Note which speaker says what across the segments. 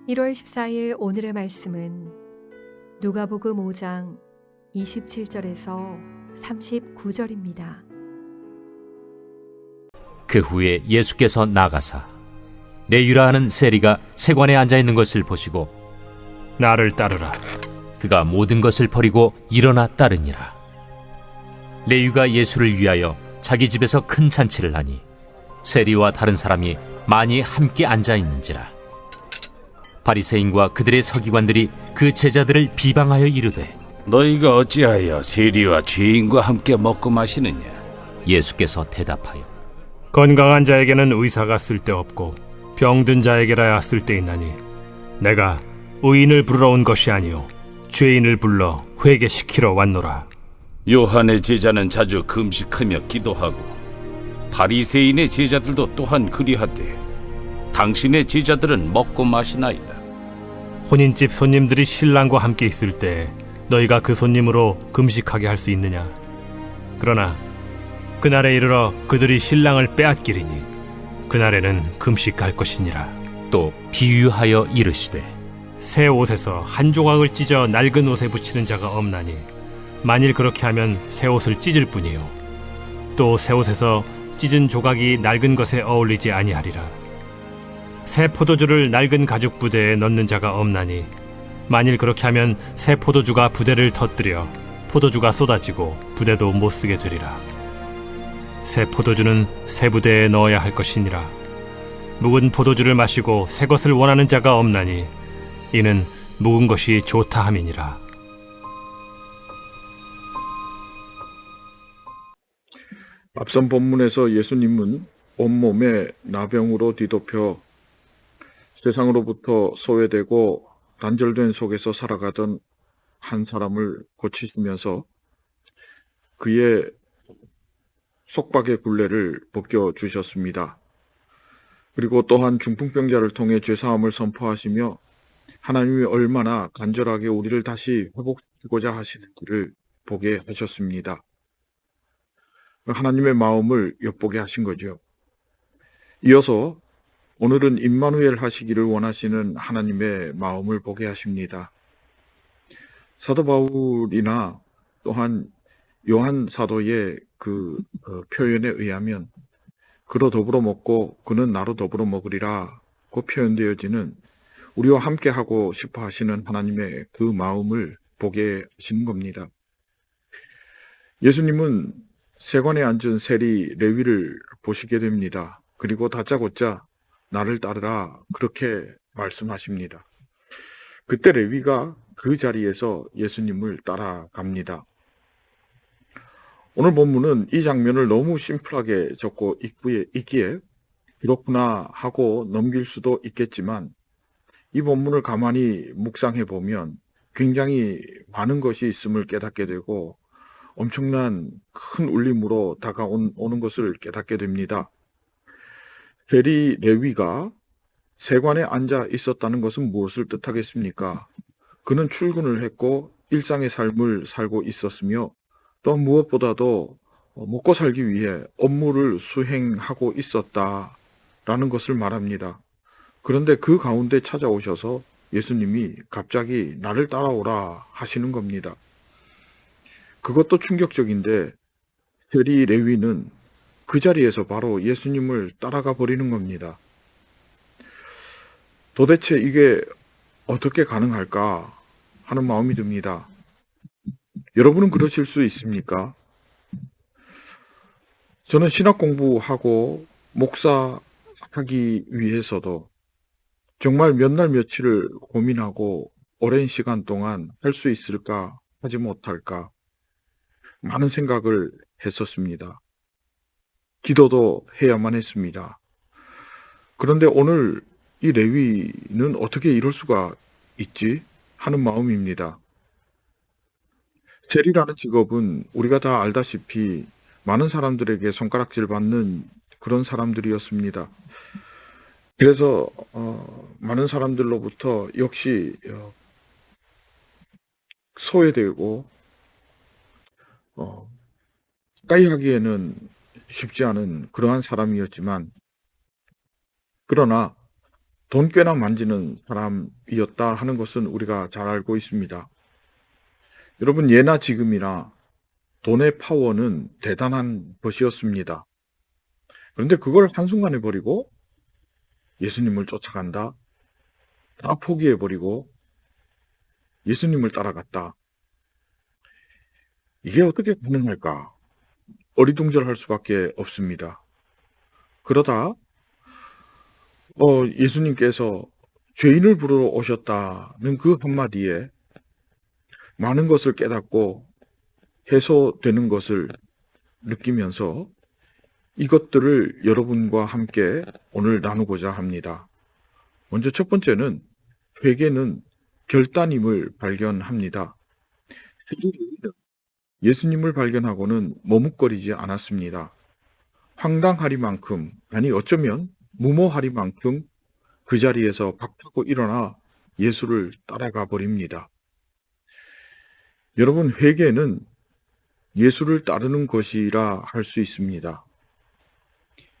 Speaker 1: 1월 14일 오늘의 말씀은 누가복음 5장 27절에서 39절입니다.
Speaker 2: 그 후에 예수께서 나가사 레위라 하는 세리가 세관에 앉아 있는 것을 보시고
Speaker 3: 나를 따르라.
Speaker 2: 그가 모든 것을 버리고 일어나 따르니라. 레위가 예수를 위하여 자기 집에서 큰 잔치를 하니 세리와 다른 사람이 많이 함께 앉아 있는지라. 바리새인과 그들의 서기관들이 그 제자들을 비방하여 이르되
Speaker 4: 너희가 어찌하여 세리와 죄인과 함께 먹고 마시느냐?
Speaker 2: 예수께서 대답하여
Speaker 3: 건강한 자에게는 의사가 쓸데없고 병든 자에게라야 쓸데있나니 내가 의인을 부르러 온 것이 아니요 죄인을 불러 회개시키러 왔노라.
Speaker 4: 요한의 제자는 자주 금식하며 기도하고 바리새인의 제자들도 또한 그리하되 당신의 제자들은 먹고 마시나이다.
Speaker 3: 혼인집 손님들이 신랑과 함께 있을 때 너희가 그 손님으로 금식하게 할 수 있느냐? 그러나 그날에 이르러 그들이 신랑을 빼앗기리니 그날에는 금식할 것이니라.
Speaker 2: 또 비유하여 이르시되
Speaker 3: 새 옷에서 한 조각을 찢어 낡은 옷에 붙이는 자가 없나니 만일 그렇게 하면 새 옷을 찢을 뿐이요 또 새 옷에서 찢은 조각이 낡은 것에 어울리지 아니하리라. 새 포도주를 낡은 가죽 부대에 넣는 자가 없나니 만일 그렇게 하면 새 포도주가 부대를 터뜨려 포도주가 쏟아지고 부대도 못 쓰게 되리라. 새 포도주는 새 부대에 넣어야 할 것이니라. 묵은 포도주를 마시고 새 것을 원하는 자가 없나니 이는 묵은 것이 좋다 함이니라.
Speaker 5: 앞선 본문에서 예수님은 온몸에 나병으로 뒤덮여 세상으로부터 소외되고 단절된 속에서 살아가던 한 사람을 고치시면서 그의 속박의 굴레를 벗겨주셨습니다. 그리고 또한 중풍병자를 통해 죄사함을 선포하시며 하나님이 얼마나 간절하게 우리를 다시 회복시키고자 하시는지를 보게 하셨습니다. 하나님의 마음을 엿보게 하신 거죠. 이어서 오늘은 임마누엘 하시기를 원하시는 하나님의 마음을 보게 하십니다. 사도 바울이나 또한 요한 사도의 그 표현에 의하면 그로 더불어 먹고 그는 나로 더불어 먹으리라 고 표현되어지는 우리와 함께 하고 싶어 하시는 하나님의 그 마음을 보게 하시는 겁니다. 예수님은 세관에 앉은 세리 레위를 보시게 됩니다. 그리고 다짜고짜 나를 따르라 그렇게 말씀하십니다. 그때 레위가 그 자리에서 예수님을 따라갑니다. 오늘 본문은 이 장면을 너무 심플하게 적고 있기에 그렇구나 하고 넘길 수도 있겠지만 이 본문을 가만히 묵상해 보면 굉장히 많은 것이 있음을 깨닫게 되고 엄청난 큰 울림으로 다가오는 것을 깨닫게 됩니다. 세리 레위가 세관에 앉아 있었다는 것은 무엇을 뜻하겠습니까? 그는 출근을 했고 일상의 삶을 살고 있었으며 또 무엇보다도 먹고 살기 위해 업무를 수행하고 있었다라는 것을 말합니다. 그런데 그 가운데 찾아오셔서 예수님이 갑자기 나를 따라오라 하시는 겁니다. 그것도 충격적인데 세리 레위는 그 자리에서 바로 예수님을 따라가 버리는 겁니다. 도대체 이게 어떻게 가능할까 하는 마음이 듭니다. 여러분은 그러실 수 있습니까? 저는 신학 공부하고 목사하기 위해서도 정말 몇 날 며칠을 고민하고 오랜 시간 동안 할 수 있을까 하지 못할까 많은 생각을 했었습니다. 기도도 해야만 했습니다. 그런데 오늘 이 레위는 어떻게 이럴 수가 있지 하는 마음입니다. 세리라는 직업은 우리가 다 알다시피 많은 사람들에게 손가락질 받는 그런 사람들이었습니다. 그래서 많은 사람들로부터 역시 소외되고 가까이 하기에는 쉽지 않은 그러한 사람이었지만 그러나 돈 꽤나 만지는 사람이었다 하는 것은 우리가 잘 알고 있습니다. 여러분, 예나 지금이나 돈의 파워는 대단한 것이었습니다. 그런데 그걸 한순간에 버리고 예수님을 쫓아간다. 다 포기해버리고 예수님을 따라갔다. 이게 어떻게 가능할까? 어리둥절할 수밖에 없습니다. 그러다 예수님께서 죄인을 부르러 오셨다는 그 한마디에 많은 것을 깨닫고 해소되는 것을 느끼면서 이것들을 여러분과 함께 오늘 나누고자 합니다. 먼저 첫 번째는 회개는 결단임을 발견합니다. 예수님을 발견하고는 머뭇거리지 않았습니다. 황당하리만큼, 아니 어쩌면 무모하리만큼 그 자리에서 박차고 일어나 예수를 따라가 버립니다. 여러분, 회개는 예수를 따르는 것이라 할 수 있습니다.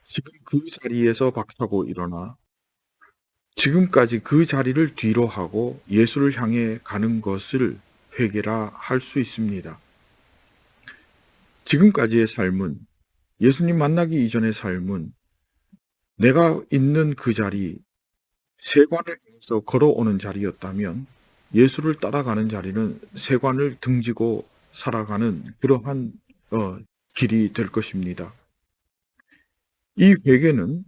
Speaker 5: 지금 그 자리에서 박차고 일어나 지금까지 그 자리를 뒤로 하고 예수를 향해 가는 것을 회개라 할 수 있습니다. 지금까지의 삶은, 예수님 만나기 이전의 삶은 내가 있는 그 자리, 세관을 향해서 걸어오는 자리였다면 예수를 따라가는 자리는 세관을 등지고 살아가는 그러한 길이 될 것입니다. 이 회개는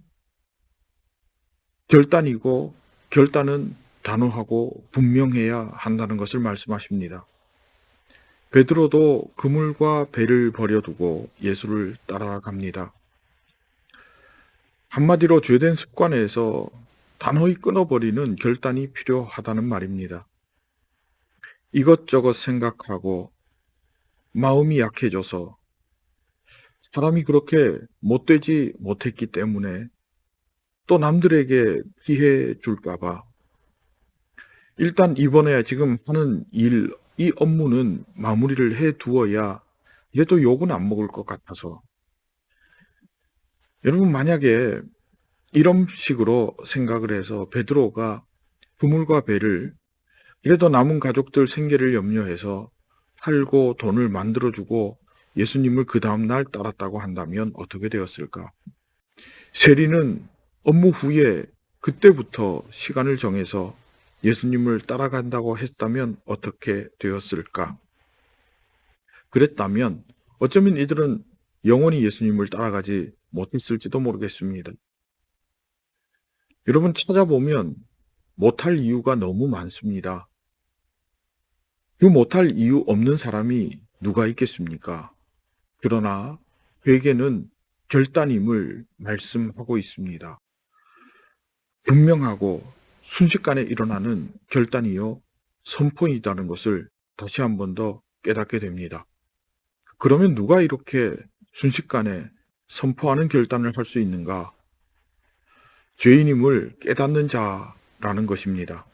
Speaker 5: 결단이고, 결단은 단호하고 분명해야 한다는 것을 말씀하십니다. 베드로도 그물과 배를 버려두고 예수를 따라갑니다. 한마디로 죄된 습관에서 단호히 끊어버리는 결단이 필요하다는 말입니다. 이것저것 생각하고 마음이 약해져서 사람이 그렇게 못되지 못했기 때문에 또 남들에게 피해 줄까봐 일단 이번에 지금 하는 일, 이 업무는 마무리를 해 두어야 얘도 욕은 안 먹을 것 같아서. 여러분, 만약에 이런 식으로 생각을 해서 베드로가 그물과 배를 이래도 남은 가족들 생계를 염려해서 팔고 돈을 만들어주고 예수님을 그 다음날 따랐다고 한다면 어떻게 되었을까? 세리는 업무 후에 그때부터 시간을 정해서 예수님을 따라간다고 했다면 어떻게 되었을까? 그랬다면 어쩌면 이들은 영원히 예수님을 따라가지 못했을지도 모르겠습니다. 여러분, 찾아보면 못할 이유가 너무 많습니다. 그 못할 이유 없는 사람이 누가 있겠습니까? 그러나 회개는 결단임을 말씀하고 있습니다. 분명하고 순식간에 일어나는 결단이요, 선포이다는 것을 다시 한 번 더 깨닫게 됩니다. 그러면 누가 이렇게 순식간에 선포하는 결단을 할 수 있는가? 죄인임을 깨닫는 자라는 것입니다.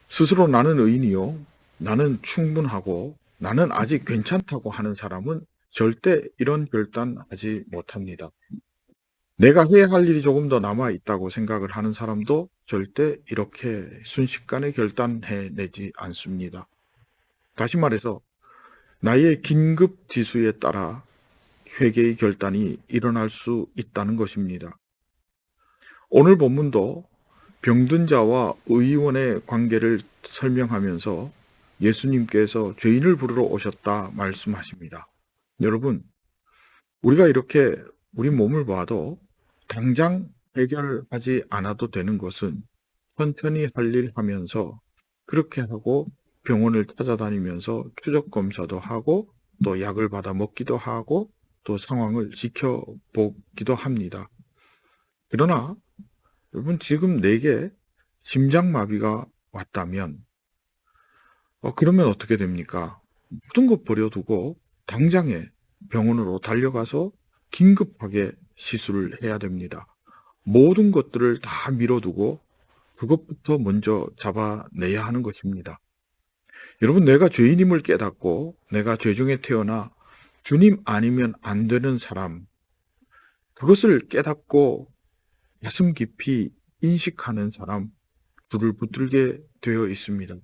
Speaker 5: 스스로 나는 의인이요, 나는 충분하고 나는 아직 괜찮다고 하는 사람은 절대 이런 결단하지 못합니다. 내가 해야 할 일이 조금 더 남아 있다고 생각을 하는 사람도 절대 이렇게 순식간에 결단해내지 않습니다. 다시 말해서 나의 긴급 지수에 따라 회개의 결단이 일어날 수 있다는 것입니다. 오늘 본문도 병든 자와 의원의 관계를 설명하면서 예수님께서 죄인을 부르러 오셨다 말씀하십니다. 여러분, 우리가 이렇게 우리 몸을 봐도 당장 해결하지 않아도 되는 것은 천천히 할 일 하면서, 그렇게 하고 병원을 찾아다니면서 추적 검사도 하고 또 약을 받아 먹기도 하고 또 상황을 지켜보기도 합니다. 그러나 여러분, 지금 내게 심장마비가 왔다면 그러면 어떻게 됩니까? 모든 것 버려두고 당장에 병원으로 달려가서 긴급하게 시술을 해야 됩니다. 모든 것들을 다 미뤄두고 그것부터 먼저 잡아내야 하는 것입니다. 여러분, 내가 죄인임을 깨닫고 내가 죄 중에 태어나 주님 아니면 안 되는 사람, 그것을 깨닫고 가슴 깊이 인식하는 사람 불을 붙들게 되어 있습니다.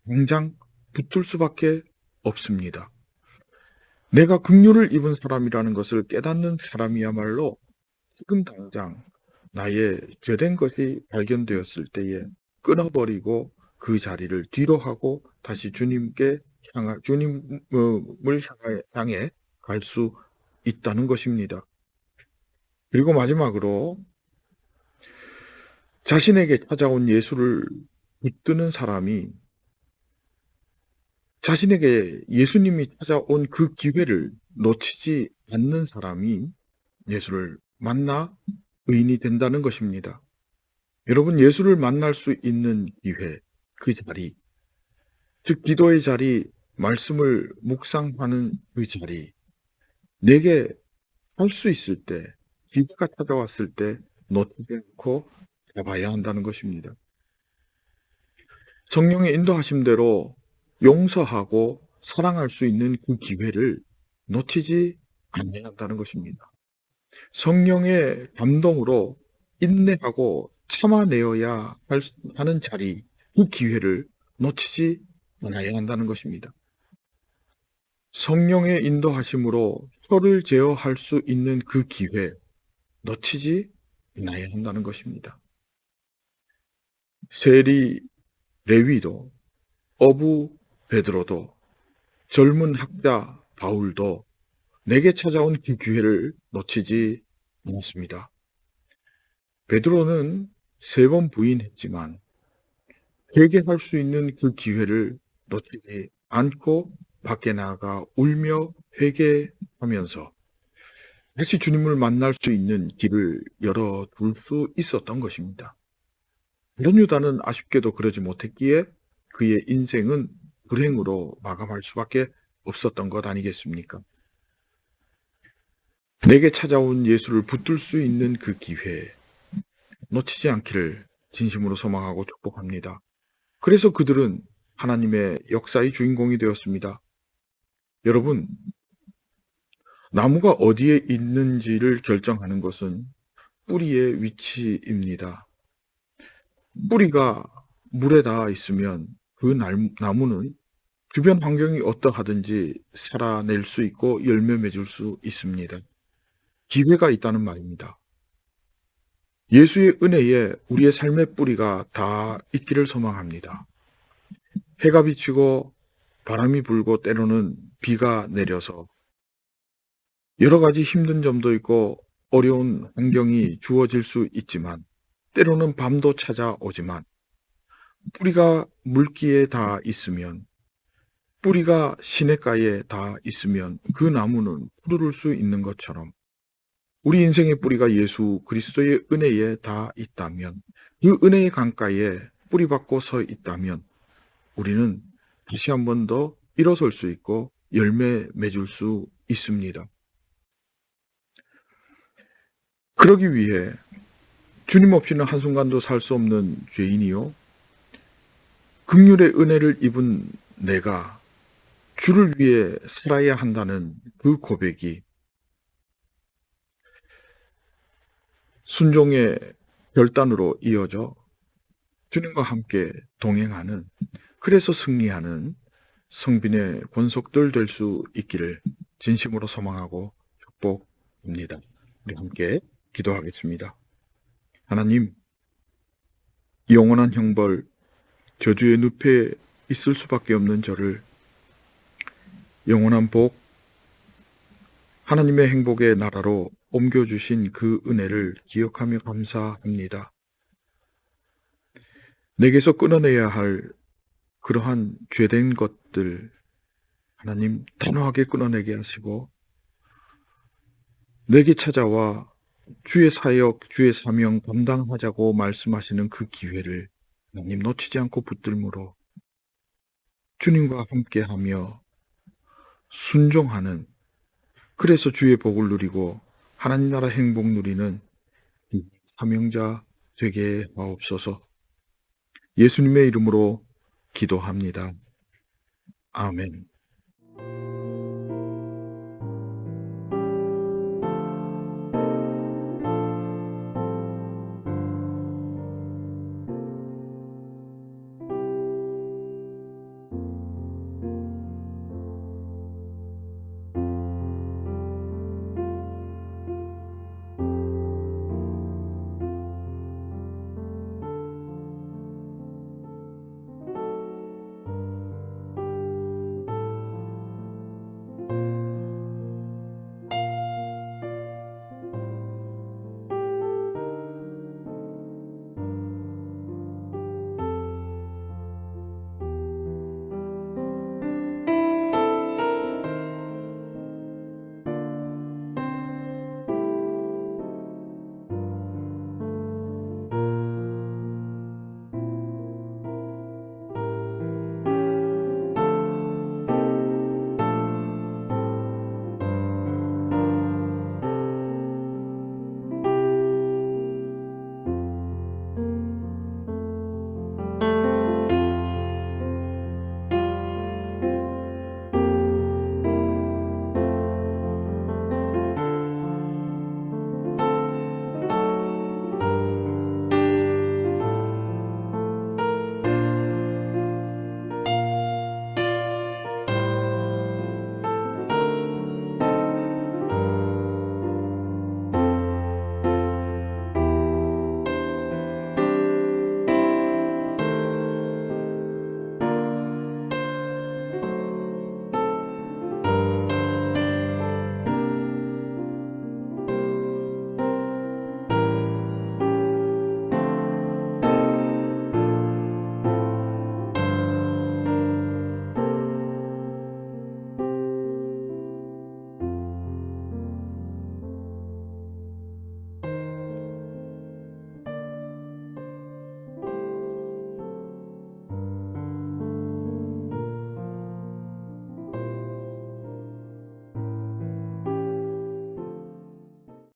Speaker 5: 당장 붙들 수밖에 없습니다. 내가 긍휼을 입은 사람이라는 것을 깨닫는 사람이야말로 지금 당장 나의 죄된 것이 발견되었을 때에 끊어버리고 그 자리를 뒤로 하고 다시 주님을 향해 갈 수 있다는 것입니다. 그리고 마지막으로 자신에게 찾아온 예수를 붙드는 사람이 자신에게 예수님이 찾아온 그 기회를 놓치지 않는 사람이 예수를 만나 의인이 된다는 것입니다. 여러분, 예수를 만날 수 있는 기회, 그 자리, 즉 기도의 자리, 말씀을 묵상하는 그 자리, 내게 할 수 있을 때, 기회가 찾아왔을 때 놓치지 않고 잡아야 한다는 것입니다. 성령의 인도하심대로 용서하고 사랑할 수 있는 그 기회를 놓치지 않아야 한다는 것입니다. 성령의 감동으로 인내하고 참아내어야 하는 자리, 그 기회를 놓치지 않아야 한다는 것입니다. 성령의 인도하심으로 혀를 제어할 수 있는 그 기회, 놓치지 않아야 한다는 것입니다. 세리 레위도, 어부 베드로도, 젊은 학자 바울도 내게 찾아온 그 기회를 놓치지 않았습니다. 베드로는 3번 부인했지만 회개할 수 있는 그 기회를 놓치지 않고 밖에 나가 울며 회개하면서 다시 주님을 만날 수 있는 길을 열어둘 수 있었던 것입니다. 다른 유다는 아쉽게도 그러지 못했기에 그의 인생은 불행으로 마감할 수밖에 없었던 것 아니겠습니까? 내게 찾아온 예수를 붙들 수 있는 그 기회, 놓치지 않기를 진심으로 소망하고 축복합니다. 그래서 그들은 하나님의 역사의 주인공이 되었습니다. 여러분, 나무가 어디에 있는지를 결정하는 것은 뿌리의 위치입니다. 뿌리가 물에 닿아 있으면 그 나무는 주변 환경이 어떠하든지 살아낼 수 있고 열매 맺을 수 있습니다. 기회가 있다는 말입니다. 예수의 은혜에 우리의 삶의 뿌리가 다 있기를 소망합니다. 해가 비치고 바람이 불고 때로는 비가 내려서 여러 가지 힘든 점도 있고 어려운 환경이 주어질 수 있지만 때로는 밤도 찾아오지만 뿌리가 물기에 다 있으면, 뿌리가 시냇가에 다 있으면 그 나무는 푸르를 수 있는 것처럼 우리 인생의 뿌리가 예수 그리스도의 은혜에 다 있다면, 그 은혜의 강가에 뿌리 박고 서 있다면 우리는 다시 한 번 더 일어설 수 있고 열매 맺을 수 있습니다. 그러기 위해 주님 없이는 한순간도 살 수 없는 죄인이요, 긍휼의 은혜를 입은 내가 주를 위해 살아야 한다는 그 고백이 순종의 결단으로 이어져 주님과 함께 동행하는, 그래서 승리하는 성빈의 권속들 될 수 있기를 진심으로 소망하고 축복합니다. 우리 함께 기도하겠습니다. 하나님, 영원한 형벌, 저주의 늪에 있을 수밖에 없는 저를 영원한 복, 하나님의 행복의 나라로 옮겨주신 그 은혜를 기억하며 감사합니다. 내게서 끊어내야 할 그러한 죄된 것들, 하나님 단호하게 끊어내게 하시고 내게 찾아와 주의 사역, 주의 사명 감당하자고 말씀하시는 그 기회를 하나님 놓치지 않고 붙들므로 주님과 함께하며 순종하는, 그래서 주의 복을 누리고 하나님 나라 행복 누리는 사명자 되게 하옵소서. 예수님의 이름으로 기도합니다. 아멘.